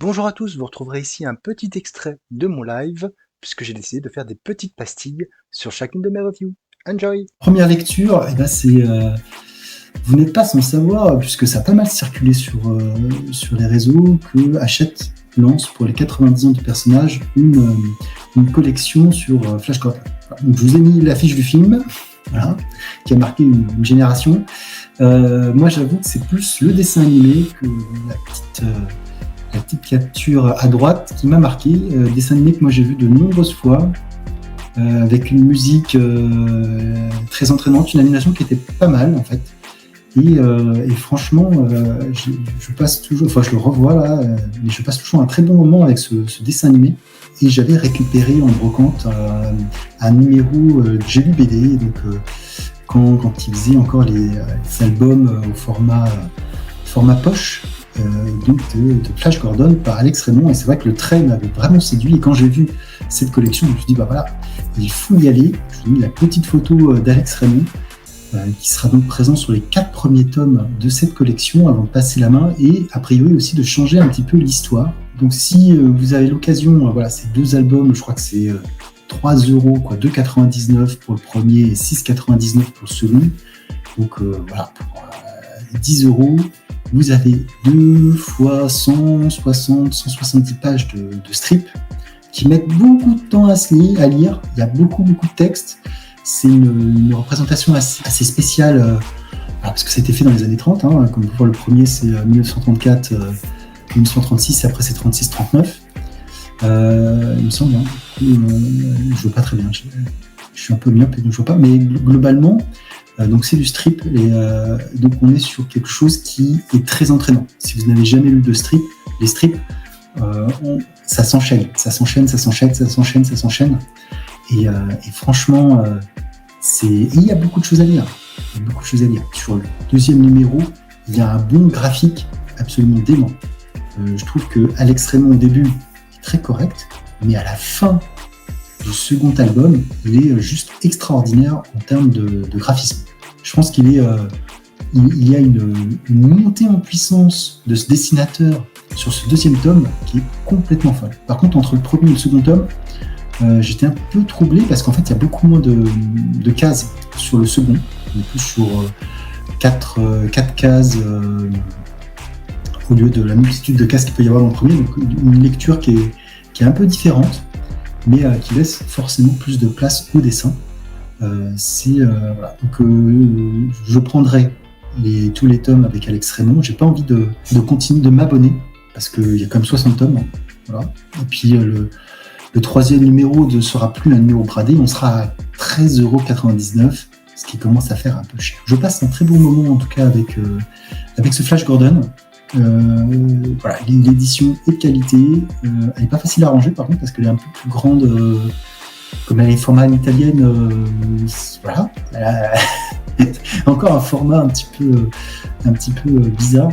Bonjour à tous, vous retrouverez ici un petit extrait de mon live, puisque j'ai décidé de faire des petites pastilles sur chacune de mes reviews. Enjoy! Première lecture, vous n'êtes pas sans savoir, puisque ça a pas mal circulé sur les réseaux, que Hachette lance pour les 90 ans du personnage une collection sur Flash Gordon. Donc, je vous ai mis l'affiche du film, voilà, qui a marqué une génération. Moi, j'avoue que c'est plus le dessin animé que la petite capture à droite qui m'a marqué. Dessin animé que moi j'ai vu de nombreuses fois, avec une musique très entraînante, une animation qui était pas mal en fait. Et franchement, je passe toujours, enfin je le revois là, mais je passe toujours un très bon moment avec ce dessin animé. Et j'avais récupéré en brocante un numéro de Jelly BD, donc quand il faisait encore les albums au format poche, donc de Flash Gordon par Alex Raymond. Et c'est vrai que le trait m'avait vraiment séduit. Et quand j'ai vu cette collection, je me suis dit, bah voilà, il faut y aller. Je vous ai mis la petite photo d'Alex Raymond, qui sera donc présent sur les 4 premiers tomes de cette collection avant de passer la main et a priori aussi de changer un petit peu l'histoire. Donc si vous avez l'occasion, voilà, ces 2 albums, je crois que c'est 3 €, quoi, 2,99 pour le premier et 6,99 pour le second. Donc voilà, pour 10 €, vous avez 2 fois 160, 170 pages de strip qui mettent beaucoup de temps à lire. Il y a beaucoup de texte. C'est une représentation assez spéciale, parce que ça a été fait dans les années 30. Hein, comme pour le premier, c'est 1934, 1936, et après c'est 36-39. Il me semble. Hein. Je ne vois pas très bien. Je suis un peu myope et je ne vois pas. Mais globalement, donc c'est du strip. Et donc on est sur quelque chose qui est très entraînant. Si vous n'avez jamais lu de strip, les strips, ça s'enchaîne. Et franchement, il y a beaucoup de choses à lire. Sur le 2e numéro, il y a un bon graphique absolument dément. Je trouve que Alex Raymond au début est très correct, mais à la fin du second album, il est juste extraordinaire en termes de graphisme. Je pense qu'il y a une montée en puissance de ce dessinateur sur ce 2e tome qui est complètement folle. Par contre, entre le premier et le second tome, j'étais un peu troublé parce qu'en fait il y a beaucoup moins de cases sur le second. On est plus sur 4 cases au lieu de la multitude de cases qu'il peut y avoir dans le premier. Donc une lecture qui est un peu différente, mais qui laisse forcément plus de place au dessin. Voilà. Donc je prendrai tous les tomes avec Alex Raymond. J'ai pas envie de continuer de m'abonner parce qu'il y a quand même 60 tomes. Hein. Voilà. Et puis le 3e numéro ne sera plus un numéro gradé, on sera à 13,99 €, ce qui commence à faire un peu cher. Je passe un très bon moment en tout cas avec ce Flash Gordon. Voilà, l'édition est de qualité. Elle n'est pas facile à ranger par contre parce qu'elle est un peu plus grande, comme elle est format à l'italienne. Voilà, encore un format un petit peu bizarre.